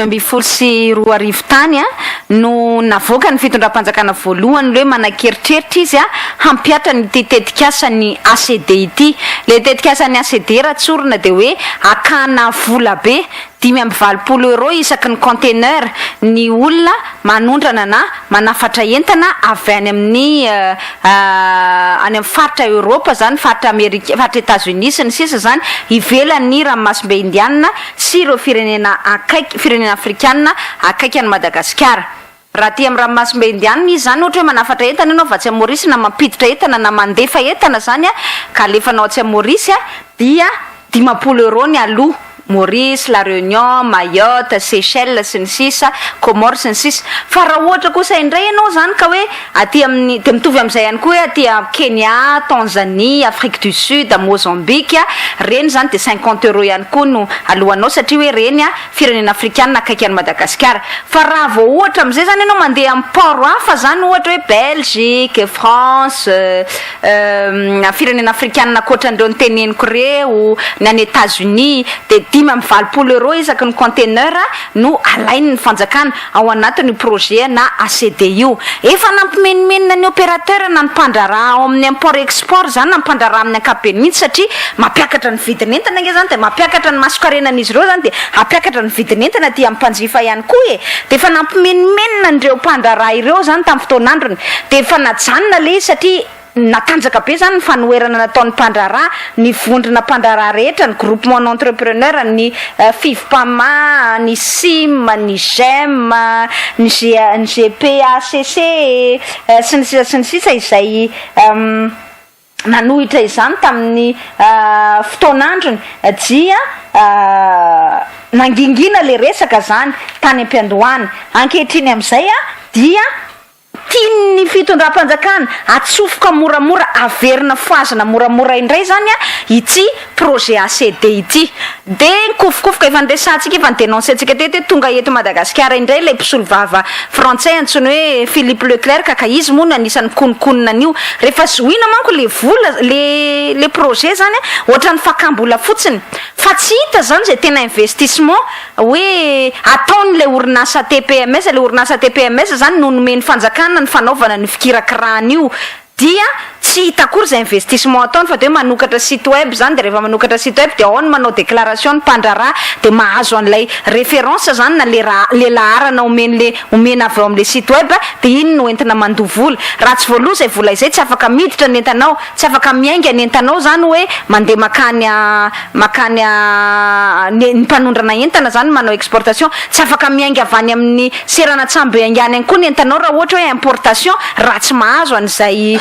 2022 tany no navoaka ny fitondram-panjakana voalohany hoe manakeritreritra izy hampiatra ny tetikasa ny ACD ity. Le tetikasa ny ACD ratsorina de hoe akana vola be 520 euro isaky ny container ny olona manondrana na manafatra entana avy any amin'ny any amin'ny faritra Europa zany, faritra Amerika, faritra États-Unis sy ny sisa zany ivelan'ny ranomasimbe indiana sy ireo firenena akaiky, firenena afrikana akaiky any Madagasikara. Raha ty amin'ny ranomasimbe indiana izy zany ohatra hoe manafatra entana ianao va tsy Maurice na mampiditra entana na mandefa entana zany ka alefanao tsy Maurice dia 50 euro ny aloha. Maurice, La Réunion, Mayotte, Seychelles sy ny sisa, Comores sy ny sisa. Fa raha ohatra kosa indray ianao zany ka hoe aty amin'ny de mitovy amin'izay ihany koa aty Kenya, Tanzanie, Afrique du Sud, Mozambique, reny zany de 50 euro ihany koa no alohanao satria hoe reny firenena afrikana akaiky any Madagasikara. Fa raha vao ohatra amin'izay zany ianao mandeha amin'ny port hafa zany ohatra hoe Belgique, France, firenena afrikana ankoatran'ireo niteneniko reo, ny any États-Unis de 520 euro isaky ny container no alainy ny fanjakana ao anatin'ny projet na ACD io. Efa nampimenimenina ny opérateur na ny mpandrara ao amin'ny import export zany na mpandrara amin'ny ankapobeny mihitsy satria mampiakatra ny vidin'entana nge zany de mampiakatra ny masokarenan'izy ireo zany de hampiakatra ny vidin'entana ty amin'ny mpanjifa ihany koa de efa nampimenimenina andreo mpandrara ireo zany tamin'ny fotoan'androny de efa najanona le satria natanjaka be zany ny fanoherana nataon'ny mpandrara, ny vondrona mpandrara rehetra, ny groupement d'entrepreneur, ny FIFPAMA, ny SIM, ny GEM, ny GPACC sy ny sisa izay nanohitra izany tamin'ny fotoan'androny dia nangingina le resaka zany tany am-piandohany. Ankehitriny amin'izay dia tiany fitondram-panjakana atsofoka moramora averina foazana moramora indray zany ity projet ACD ity de kofokofoka efa nresantsika efa dénoncentsika tety tonga eto Madagasikara indray lay mpisolo vava français antsony hoe Philippe Leclerc ka izy moa no anisan'ny konikonina an'io rehefa zoina manko le vola le projet zany ohatrany fakambola fotsiny fa tsy hita zany zay tena investissement hoe ataon'le orinasa TPMS, le orinasa TPMS zany no nomeny fanjakana ny fanaovana ny fikirakirana io dia tsy hita akory zay investissement ataony fa de hoe manokatra site web zany de rehefa manokatra site web de ao ny manao déclaration ny mpandrara de mahazo an'ilay référence zany na le laharana omena avy ao amin'le site web de iny no entina mandovola. Raha tsy voaloha zay vola izay tsy afaka miditra ny entanao, tsy afaka miainga ny entanao zany hoe mandeha makany ny mpanondrana entana zany manao exportation, tsy afaka miainga avy any amin'ny seranatsambo iangany any koa ny entanao raha ohatra hoe importation raha tsy mahazo an'izay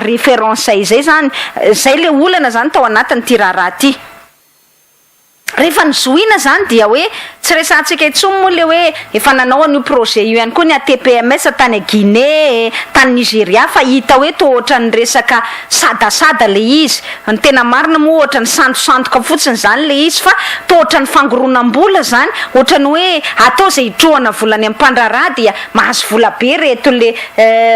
référence izay zany zay le olana zany tao anatin'ny ty raharaha ty. Rehefa nizoina zany dia hoe tsy resantsika intsony moa le hoe efa nanao an'io projet io ihany koa ny TPMS tany Guinée, tany Nigeria fa hita hoe toa ohatrany resaka sadasada le izy. Ny tena marina moa ohatrany sandosandoka fotsiny zany le izy fa toa ohatrany fangoronam-bola zany, ohatrany hoe atao zay hitrohana volany amin'ny mpandrara dia mahazo vola be reto le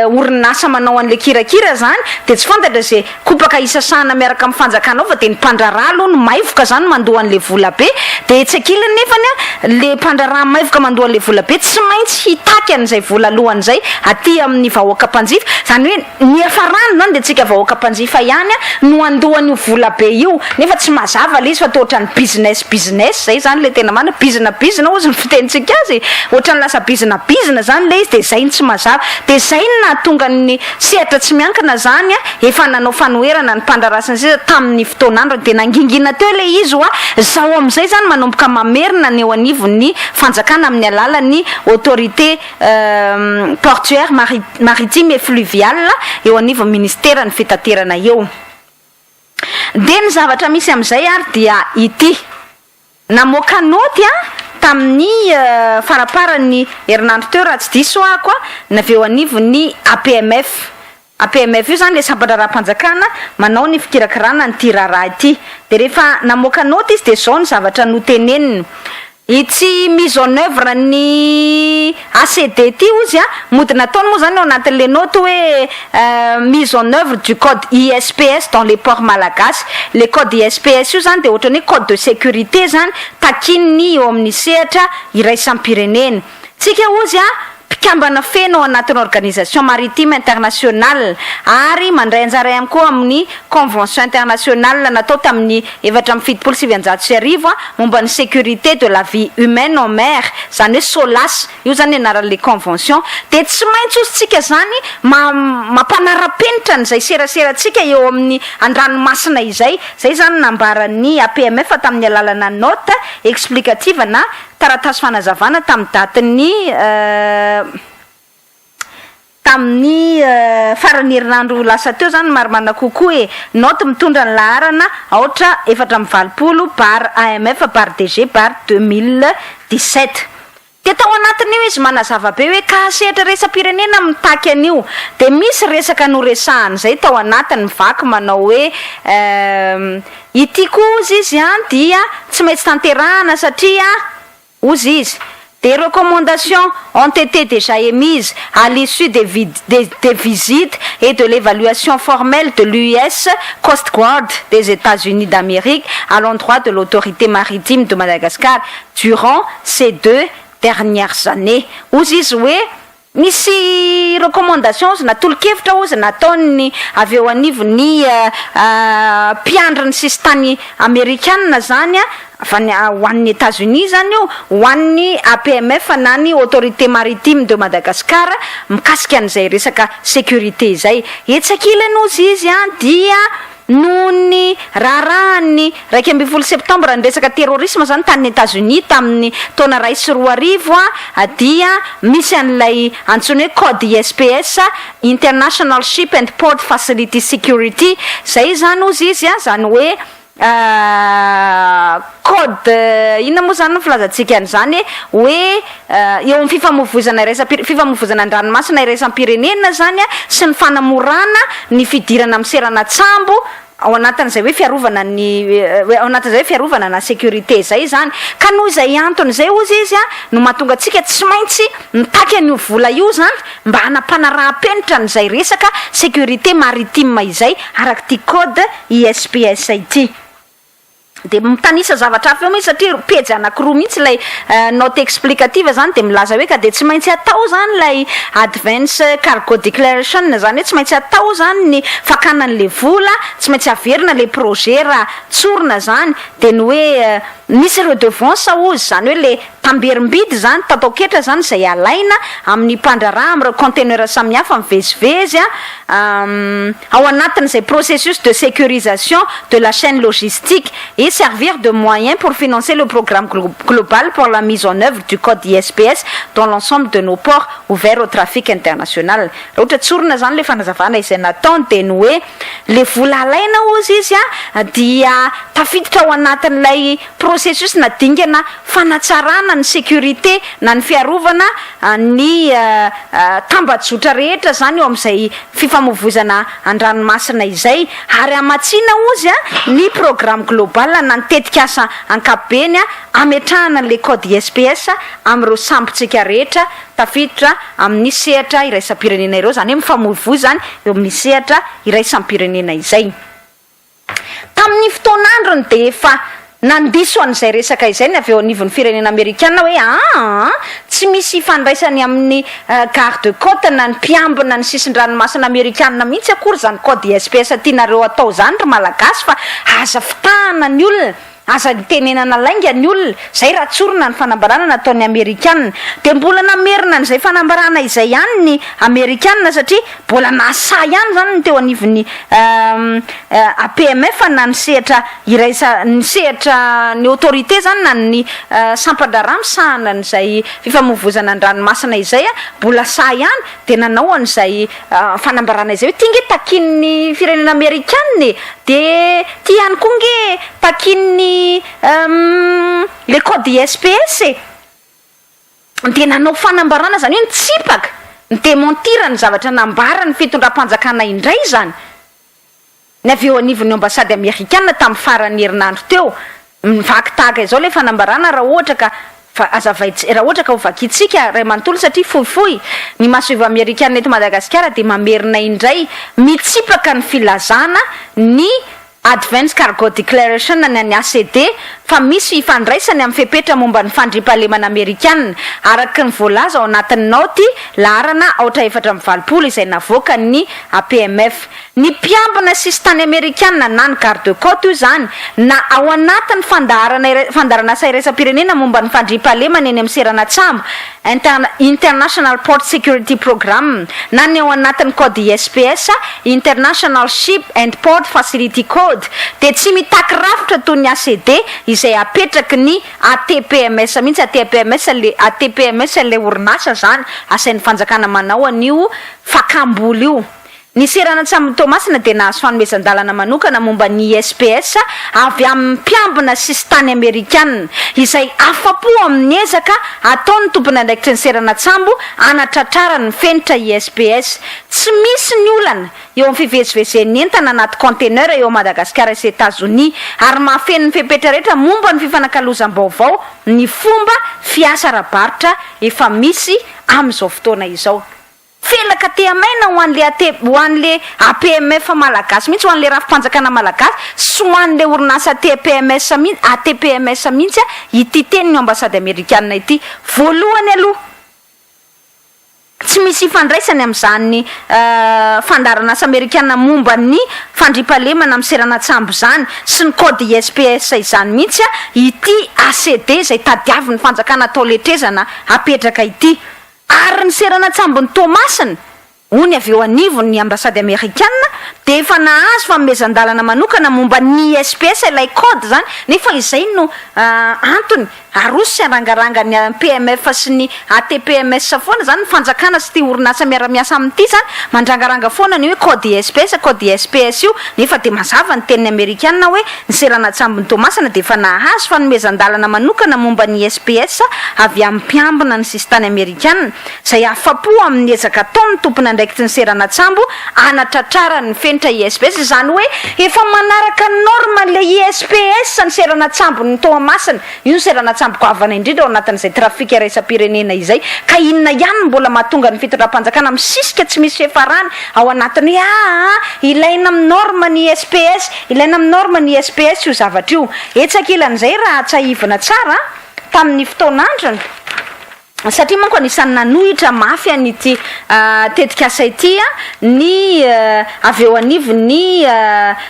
orinasa manao an'le kirakira zany de tsy fantatra zay kopaka isasana miaraka amin'ny fanjakana fa de ny mpandrara aloha no maivoka zany mandoa an'le vola be de tsy akilany nefany le mpandrara maivoka mandoa le vola be tsy maintsy hitaky an'izay vola alohan'izay aty amin'ny vahoaka mpanjifa zany hoe ny afarany zany de tsika vahoaka mpanjifa ihany no andohan'io vola be io nefa tsy mazava le izy fa tohatrany business zay zany le tena mana business ozy ny fitenitsika azy ohatrany lasa business zany le izy de zay ny tsy mazava de zay ny nahatonga ny sehatra tsy miankina zany efa nanao fanoherana ny mpandrarasany sisa tamin'ny fotoan'andro de nangingina teo le izy zao am'izay zany manomboka mamerina ny eo anivon'ny fanjakana amin'ny alalan'ny autorité portuaire maritime et fluviale eo anivon'ny ministère ny fitaterana eo. De ny zavatra misy am'izay ary dia ity namoaka noty tamin'ny faraparan'ny herinandro teo raha tsy diso ako naveo anivon'ny APMF io zany le sampandraram-panjakana manao ny fikirakirana ny ty raharaha ity de rehefa namoaka noty izy de zao ny zavatra noteneniny itsy mise en œuvre ny ACD ty ozy mody nataony moa zany ao anatin'le note hoe mise en œuvre du code ISPS dans les ports malagasy. Le code ISPS io zany de ohatrany hoe code de sécurité zany takininy eo amin'ny sehatra iraisampirenena. Tsika ozy mpikambana feno ao anatin'ny organisation maritime internationale ary mandray anjara ihany koa amin'ny convention internationale natao tamin'ny 4/7/9 momba ny sécurité de la vie humaine en mer, zany hoe SOLAS io zany anaran'le convention. De tsy maintsy ozy tsika zany mampanara-penitra n'izay seraseratsika eo amin'ny andranomasina izay zany nambaran'ny APMF tamin'ny alalana note explicative na taratasy fanazavana tamin'ny datin'ny tamin'ny farany herinandro lasa teo zany maromana kokoa note mitondra ny laharana 4/20 par AMF par DG par 2017. De tao anatin'io izy manazava be hoe ka sehatra resam-pirenena mitaky an'io de misy resaka noresahany zay tao anatiny vaky manao hoe ity kozy izy dia tsy maintsy tanterahana satria ozy izy des recommandations ont été déjà émises à l'issue des visites et de l'évaluation formelle de l'US Coast Guard des États-Unis d'Amérique à l'endroit de l'autorité maritime de Madagascar durant ces 2 dernières années. Ozy izy hoe misy recommandation ozy natolo-kevitra ozy nataony avy eo anivony mpiandrany sisy tany amerikanina zany ho an'ny États-Unis zany io ho an'ny APMF na ny autorité maritime de Madagascar mikasika an'izay resaka sécurité zay. Etsakilany ozy izy dia noho ny rarahany 12 septembre ny resaka terrorisme zany tany États-Unis tamin'ny taona 2014 dia misy an'ilay antsoiny hoe code ISPS International Ship and Port Facility Security zay zany ozy izy zany hoe code inona moa zany filazantsika an'izany hoe eo amin'ny fifamoivozana an-dranomasina iraisampirenena zany sy ny fanamorana ny fidirana amin'ny seranatsambo ao anatin'izay hoe fiarovana ao anatin'izay hoe fiarovana na sécurité zay zany ka noho izay antony zay ozy izy no mahatonga atsika tsy maintsy mitaky an'io vola io zany mba hanampanaraha-penitra n'izay resaka sécurité maritime izay araky ty code ISPS ity. De mitanisa zavatra hafa eo mihitsy satria pejy anakiroa mihitsy lay note explicative zany de milaza hoe ka de tsy maintsy atao zany lay advance cargo declaration zany hoe tsy maintsy atao zany ny fakanan'le vola, tsy maintsy averina le projet raha tsorina zany de ny hoe misy redevance ozy zany hoe le tamberim-bidy zany tatao-ketra zany zay alaina amin'ny mpandraraha am'ireo conteneur samihafa mivezivezy ao anatin'izay processus de sécurisation de la chaîne logistique et servir de moyen pour financer le programme global pour la mise en œuvre du code ISPS dans l'ensemble de nos ports ouverts au trafic international. Ohatra tsorina zany le fanazavana izay nataony de ny hoe le vola alaina ozy izy dia tafiditra ao anatin'ilay processus na dingana fanatsarana ny sécurité na ny fiarovana ny tambajotra rehetra zany eo amin'izay fifamoivozana an-dranomasina izay ary amatsiana ozy ny programme global na nitetika asa ankapobeny ametrahana le code ISPS amin'ireo sambotsika rehetra tafiditra amin'ny sehatra iraisam-pirenena ireo zany hoe mifamoivozany eo amin'ny sehatra iraisam-pirenena izay. Tamin'ny fotoan'androny de efa nandiso an'izay resaka izay ny avy eo anivon'ny firenena amerikana hoe tsy misy ifandraisany amin'ny garde côte na ny mpiambina ny sisin-dranomasina amerikana mihitsy akory zany code ISPS tianareo atao zany ry malagasy fa aza fitahana ny olona aza tenenana lainga ny olona zay raha tsorina ny fanambarana nataon'ny amerikana de mbola namerina n'izay fanambarana izay ihany ny amerikana satria mbola nasa ihany zany ny teo anivon'ny APMF na ny sehatra ny sehatra ny autorité zany na ny sampandrara misahana n'izay fifamoivozana an-dranomasina izay mbola sa ihany de nanao an'izay fanambarana izay hoe ty nge takin'ny firenena amerikana de ty ihany koa nge takin'ny le code ISPS de nanao fanambarana zany hoe nitsipaka ny démentira ny zavatra nambara ny fitondram-panjakana indray zany ny avy eo anivon'ny ambasady amerikana tamin'ny farany herinandro teo mivaky tahaka izao le fanambarana raha ohatra ka fa azavaitsy raha ohatra ka ho vakitsika ray manontolo satria fohifohy ny masoivo amerikana eto Madagasikara de mamerina indray mitsipaka ny filazana ny Advance Cargo Declaration ny ACD fa misy ifandraisany amin'ny fepetra momba ny fandriampahalemana amerikana araka ny voalaza ao anatin'ny naoty laharana aotra 420 izay navoaka ny APMF ny mpiambina sistany amerikana na ny garde côte io zany na ao anatin'ny fandarana sairaisam-pirenena momba ny fandriampahalemana eny amin'ny seranatsambo International Port Security Program na ny ao anatin'ny code ISPS International Ship and Port Facility Code de tsy mitaky rafitra toy ny ACD izay apetraky ny ATPMS mihitsy ATPMS le orinasa zany asain'ny fanjakana manao an'io fakamboly io ny seranatsambo Tomasina de nahazo fanomezan-dalana manokana momba ny ISPS avy amin'ny mpiambina sistany amerikana izay afapo amin'ny ezaka ataon'ny tompona andraikitry ny seranatsambo anatratrara ny fenitra ISPS tsy misy ny olana eo amin'ny fivezivezen'ny entana anaty conteneur eo Madagasikara sy États-Unis ary mahafeno ny fepetra rehetra momba ny fifanakalozam-baovao ny fomba fiasa ara-baritra efa misy amin'izao fotoana izao felaka te amaina ho an'le APMF malagasy mihitsy ho an'le rafim-panjakana malagasy sy ho an'le orinasa ATPMS mihitsy ity teny ny ambasady amerikana ity voalohany aloha tsy misy ifandraisany amin'izany fandarana asa amerikana momba ny fandriampahalemana amin'ny seranatsambo zany sy ny code ISPS izany mihitsy ity ACD izay tadiavin'ny fanjakana atao letrezana apetraka ity ary ny seranatsambo ny Tomasina ony avy eo anivony ambasady amerikana de efa nahazo fanomezan-dalana manokana momba ny ISPS ilay code zany nefa izay no antony arosy arangaranga ny PMF sy ny ATPMS foana zany ny fanjakana sy ty orinasa miara-miasa amin'ity zany mandrangaranga foana ny hoe code ISPS io nefa de mazava ny tenin'ny amerikana hoe ny seranatsambo ny Tomasina de efa nahazo fanomezan-dalana manokana momba ny ISPS avy amin'ny mpiambina ny sistany amerikana izay afapo amin'ny ezaka ataon'ny tompona andraikitry ny seranatsambo anatratrara ny fenitra ISPS zany hoe efa manaraka norma le ISPS ny seranatsambo ny Tomasina io seranatsambo goavana indrindra ao anatin'izay trafika raisam-pirenena izay ka inona ihany mbola mahatonga ny fitondram-panjakana misisika tsy misy fiafarany ao anatiny ilaina amin'ny norma ny ISPS io zavatra io etsakelan'izay raha tsahivana tsara tamin'ny fotoan'androny satria manko anisany nanohitra mafy an'ity tetika asa ity ny avy eo anivony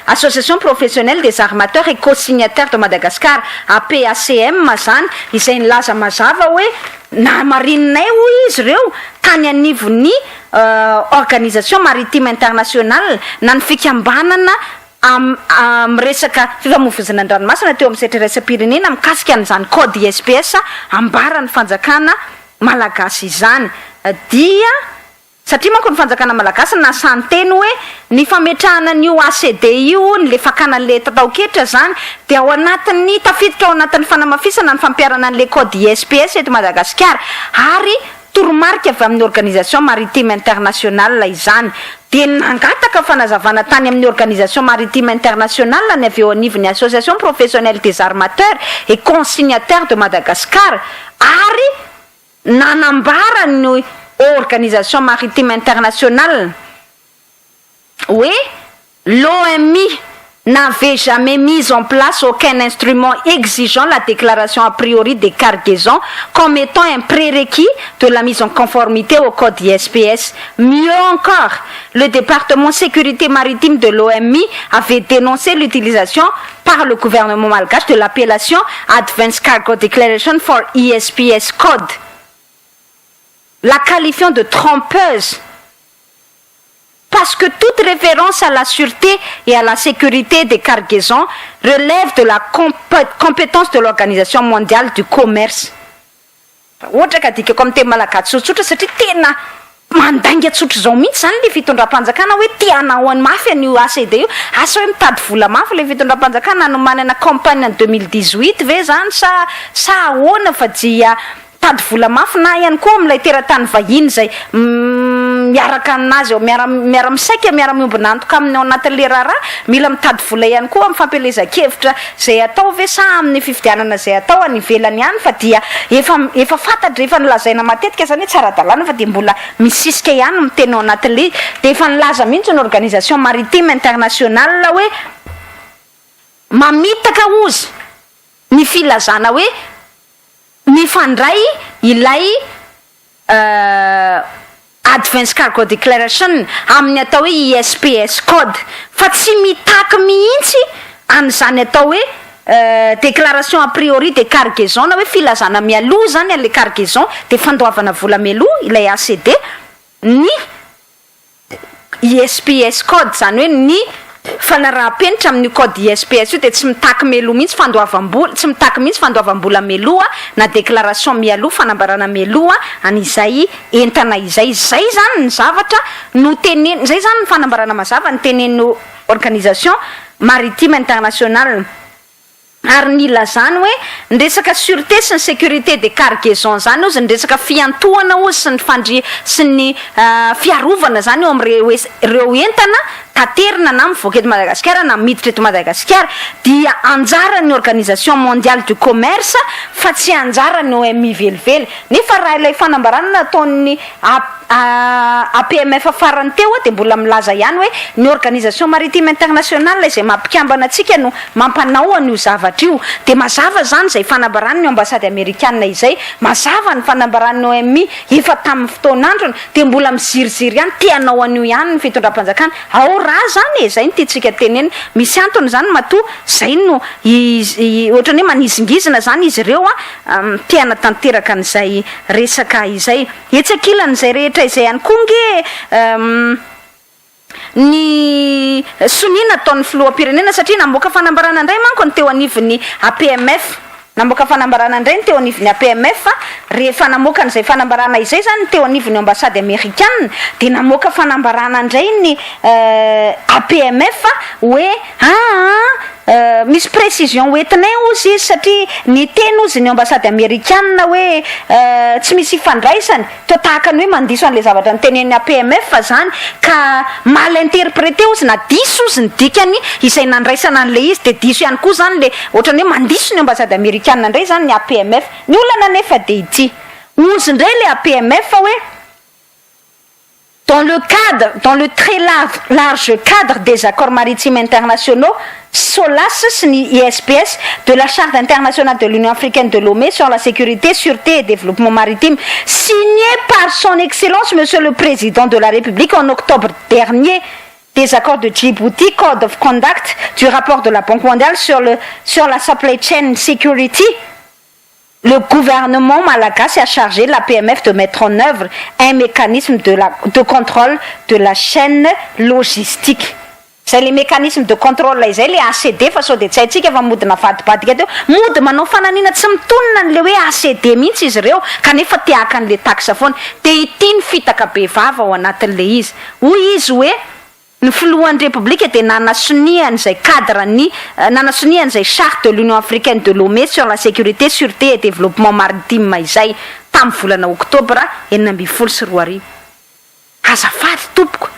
Association Professionnelle des Armateurs et Co-Signataires de Madagascar APACM zany izay nilaza mazava hoe na marininay hoy izy ireo tany anivony Organisation Maritime Internationale na ny fikambanana resaka fifamoivoizana an-dranomasina teo amin'ny setra raisam-pirenena mikasika an'izany code ISPS ambaran'ny fanjakana malagasy izany dia satria manko ny fanjakana malagasy nasany teny hoe ny fametrahana n'io ACD io ny le fakana le tatao-ketra zany de ao anatin'ny tafiditra ao anatin'ny fanamafisana ny fampiarana an'le code ISPS eto Madagasikara ary toromarika avy amin'ny Organisation Maritime Internationale izany de nangataka fanazavana tany amin'ny Organisation Maritime Internationale ny avy eo anivon'ny Association Professionnelle des Armateurs et Consignataires de Madagascar ary nanambara ny Organisation Maritime Internationale oui l'OMI n'avait jamais mis en place aucun instrument exigeant la déclaration a priori des cargaisons comme étant un prérequis de la mise en conformité au code ISPS. Mieux encore, le département sécurité maritime de l'OMI avait dénoncé l'utilisation par le gouvernement malgache de l'appellation Advance Cargo Declaration for ISPS Code, la qualifiant de trompeuse. Parce que toute référence à la sûreté et à la sécurité des cargaisons relève de la compétence de l'Organisation mondiale du commerce. Ohatra ka dikako amin'ny teny malagasy tsotsotra satria tena mandainga tsotra zao mihitsy zany le fitondram-panjakana hoe tianao any mafy an'io ACD io asa hoe mitady vola mafy le fitondram-panjakana no manana campagne en 2018 ve zany sa ahoana fa dia tady vola mafy na ihany koa amin'ilay teratany vahiny zay miaraka aminazy eo miara misaika miara-miombina antoka amin'ny ao anatin'le raharaha mila mitady vola ihany koa amin'ny fampelezan-kevitra zay atao ve sa amin'ny fifidianana zay atao any ivelany ihany fa dia efa fantatry efa nilazaina matetika zany hoe tsara dalàna fa dia mbola misisika ihany miteny ao anatin'le dia efa nilaza mihitsy ny organisation maritime internationale hoe mamitaka ozy ny filazana hoe mifandray ilay Advance Cargo Declaration amin'ny atao hoe ISPS code fa tsy mitaky mihitsy an'izany atao hoe déclaration a priori de cargaison na hoe filazana mialoha zany an'le cargaison de fandoavana vola mialoha ilay ACD ny ISPS code zany hoe ny fanaraha-penitra amin'ny code ISPS io de tsy mitaky mialoha mihitsy fandoavam-bola tsy mitaky mihitsy fandoavam-bola mialoha na déclaration mialoha fanambarana mialoha an'izay entana izay zany ny zavatra no teneny zay zany ny fanambarana mazava ny teneny organisation maritime internationale ary ny ilazany hoe ny resaka sûreté sy ny sécurité de cargaison zany ozy ny resaka fiantohana ozy sy ny sy ny fiarovana zany eo am'reo entana taterina na mivoaka eto Madagasikara na miditra eto Madagasikara dia anjarany organisation mondiale du commerce fa tsy anjarany OMI velively nefa raha ilay fanambarana nataon'ny APMF farany teo de mbola milaza ihany hoe ny organisation maritime internationale izay mampikambana antsika no mampanao an'io zavatra io de mazava zany zay fanambaran'ny ambasady amerikana izay mazava ny fanambaran'ny OMI efa tamin'ny fotoan'androny de mbola miziriziry ihany tianao an'io ihany ny fitondram-panjakana ao raha zany e zay ny tiatsika teneny misy antony zany matoa zay no ohatrany hoe manizingizina zany izy ireo tiana tanteraka an'izay resaka izay etsakilany zay rehetra izay ihany koa nge ny sonina ataon'ny filoham-pirenena satria namoaka fanambarana indray manko ny teo anivon'ny APMF namoaka fanambarana indray ny teo anivon'ny APMF rehefa namoaka n'izay fanambarana izay zany ny teo anivon'ny ambasady amerikana de namoaka fanambarana indray ny APMF hoe misy précision hoentinay ozy izy satria ny teny ozy ny ambasady amerikana hoe tsy misy ifandraisany to tahaka ny hoe mandiso an'le zavatra ny tenen'ny APMF fa zany ka mal interprété ozy na diso ozy ny dikany izay nandraisana an'le izy de diso ihany koa zany le ohatrany hoe mandiso ny ambasady amerikana indray zany ny APMF ny olana nefa de ity ozy indray le APMF hoe dans le très large cadre des accords maritimes internationaux, SOLAS, ISPS, de la Charte internationale de l'Union africaine de Lomé sur la sécurité, sûreté et développement maritime, signé par son Excellence, Monsieur le Président de la République, en octobre dernier, des accords de Djibouti, Code of Conduct, du rapport de la Banque mondiale sur la supply chain security. Le gouvernement malagasy a chargé la PMF de mettre en œuvre un mécanisme de contrôle de la chaîne logistique. C'est les mécanismes de contrôle izay le ACD fa sao de tsy haintsika fa modina vadibadika teo mody manao fananina tsy mitonona n'le hoe ACD mihitsy izy ireo kanefa tiaka an'le taxe foana de ity ny fitaka be vava ao anatin'le izy hoy izy hoe ny filohan'ny république de nanasonian'izay cadre nanasonian'izay charte de l'Union africaine de Lomé sur la sécurité, sûreté et développement maritime izay tamin'ny volana oktobra 2024 azafady tompoko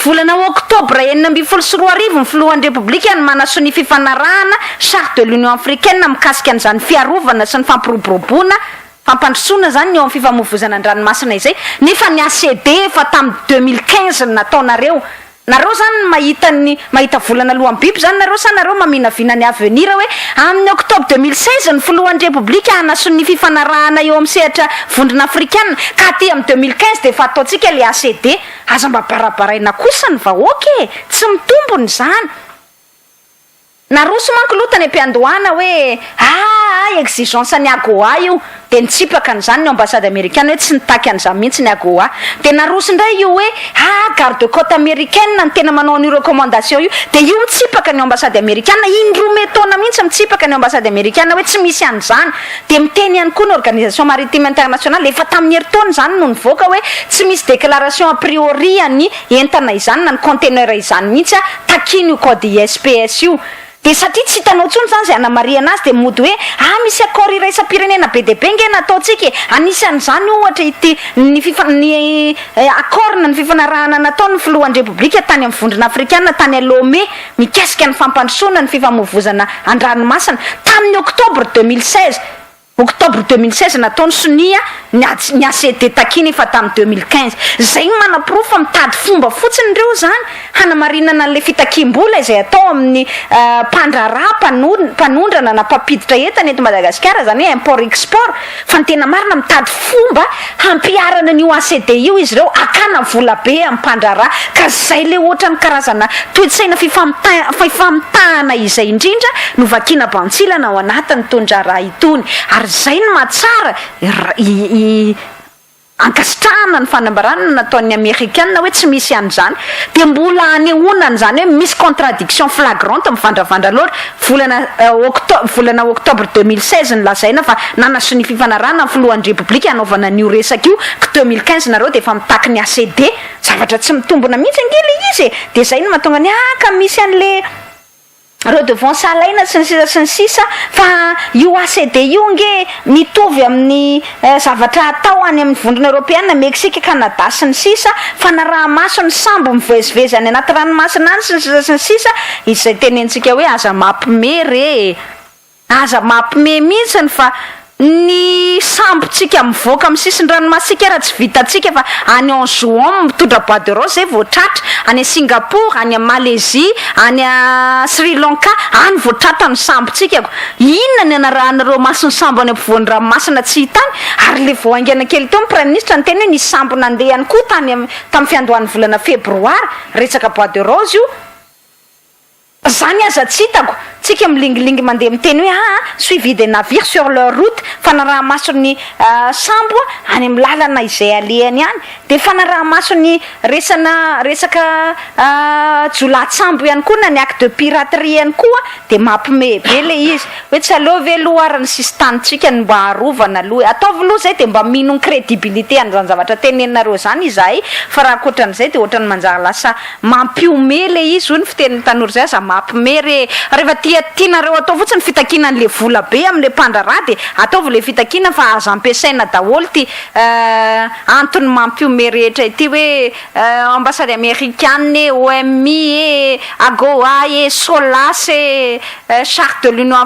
volana oktobra 2024 ny filohan'ny république ny manasony fifanarahana charte de l'Union africaine mikasika an'izany fiarovana sy ny fampiroboroboana fampandrosoana zany eo amin'ny fifamoivozana an-dranomasina izay nefa ny ACD fa tamin'ny 2015 nataonareo nareo zany mahita volana alohan'ny biby zany nareo sa nareo maminavina ny avenir hoe amin'ny octobre 2016 ny filohan'ny république anasony ny fifanarahana eo amin'ny sehatra vondrona afrikana ka aty amin'ny 2015 de fa ataontsika le ACD aza mba barabaraina kosa ny vahoaka tsy mitombony zany naroso manko lotany ampiandohana hoe exigence ny AGOA io de nitsipaka an'izany ny ambasady amerikana hoe tsy nitaky an'izany mihitsy ny AGOA de naroso indray io hoe garde côte américaine ny tena manao ny recommandation io de io mitsipaka ny ambasady amerikana indroa taona mihitsy mitsipaka ny ambasady amerikana hoe tsy misy an'izany de miteny ihany koa ny organisation maritime internationale efa tamin'ny herintaona zany no nivoaka hoe tsy misy déclaration a priori any entana izany na ny conteneur izany mihitsy takiny io code ISPS io de satria tsy hitanao tsony zany zay anamaria anazy de mody hoe misy accord iraisam-pirenena be de be nge nataotsika anisan'izany ohatra ity ny accord ny fifanarahana nataony filohan'ny repoblika tany amin'ny vondrona afrikana tany Lomé mikasika ny fampandrosoana ny fifamoivoizana an-dranomasina tamin'ny octobre 2016 nataony sonia ny ACD takiny fa tamin'ny 2015 zay manaprofo fa mitady fomba fotsiny reo zany hanamarinana an'le fitakim-bola izay atao amin'ny mpandraraha mpanondrana na mpampiditra entana eto Madagasikara zany hoe import export fa ny tena marina mitady fomba hampiarana n'io ACD io izy reo akana vola be amin'ny mpandraraha ka zay le ohatrany karazana toe-tsaina fifamitahana izay indrindra no vakiana bantsilana ao anatin'ny tondraraha itony ary zay no mahatsara ankasitrahana ny fanambarana nataon'ny Amerikanina hoe tsy misy an'izany de mbola anehoanany zany hoe misy contradiction flagrante mivandravandra loatra volana octobre 2016 ny lazaina fa nanaso ny fifanarahana filohan'ny repoblika anaovana an'io resaka io ka 2015 nareo de efa mitaky ny ACD zavatra tsy mitombona mihitsy angely izy de zay no mahatonga ny ka misy an'le redevance alaina sy ny sisa fa io ACD io nge mitovy amin'ny zavatra atao any amin'ny vondrona européenne Mexique Canada sy ny sisa fanaraha maso ny sambo mivezivezy any anaty ranomasina any sy ny sisa izay tenentsika hoe aza mampime mihitsy fa ny sambotsika mivoaka amin'ny sisiny ranomasika raha tsy vitatsika fa any en juin mitondra bois de rose zay voatratra any Singapour any Malaisie any Sri Lanka any voatratra ny sambotsika inona ny anarahanareo masony sambo any ampovoan'ny ranomasina tsy hitany ary le voaingana kely teo prime ministre ny teny hoe nisy sambo nandeha ihany koa tamin'ny fiandohan'ny volana febroary resaka bois de rose io zany aza tsy hitako tsika milingilingy mandeha miteny hoe suivi des navires sur leur route fanaraha-mason'ny sambo any amin'ny lalana izay alehany any de fanaraha-mason'ny resaka jolatsambo ihany koa na ny acte de piraterie ihany koa de mampime be le izy hoe tsy aleo ve loharany sisy tanitsika ny mba harovana aloha ataovy loha zay de mba mino ny crédibilité an'izany zavatra teneninareo zany izahay fa raha koatran'izay de ohatrany manjary lasa mampiome le izy hoy ny fitenin'ny tanora zay aza mampime rehefa tianareo atao fotsiny fitakinan'le vola be amin'le mpandraraha de ataovy le fitakina fa azo ampiasaina daholo ty antony mampiome rehetra ity hoe ambassade américaine OMI AGOA SOLAS charte de l'Union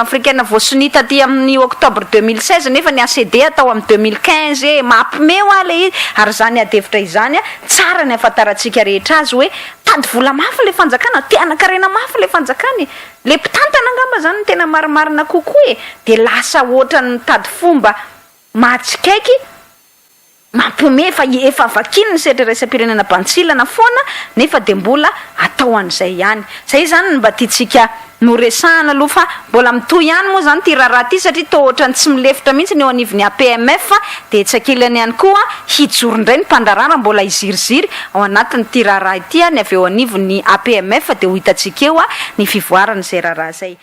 africaine voasinita ty amin'ny octobre 2016 nefa ny ACD atao amin'ny 2015 mampime ho le izy ary zany adevitra izany tsara ny afantarantsika rehetra azy hoe tady vola mafy le fanjakana te anakarena mafy le fanjakany le mpitantana angamba zany ny tena marimarina kokoa de lasa ohatrany tady fomba mahatsikaiky mampiome efa vakiny ny sedra raisam-pirenena bantsilana foana nefa de mbola atao an'izay ihany zay zany mba tiatsika noresahana aloha fa mbola mitohy ihany moa zany ty raharaha ty satria to ohatrany tsy milefitra mihitsy ny eo anivon'ny APMF de tsakilany ihany koa hijoro indray ny mpandrarara mbola iziriziry ao anatin'ny ty raharaha ity ny avy eo anivon'ny APMF de ho hitatsika eo ny fivoarany zay raharaha zay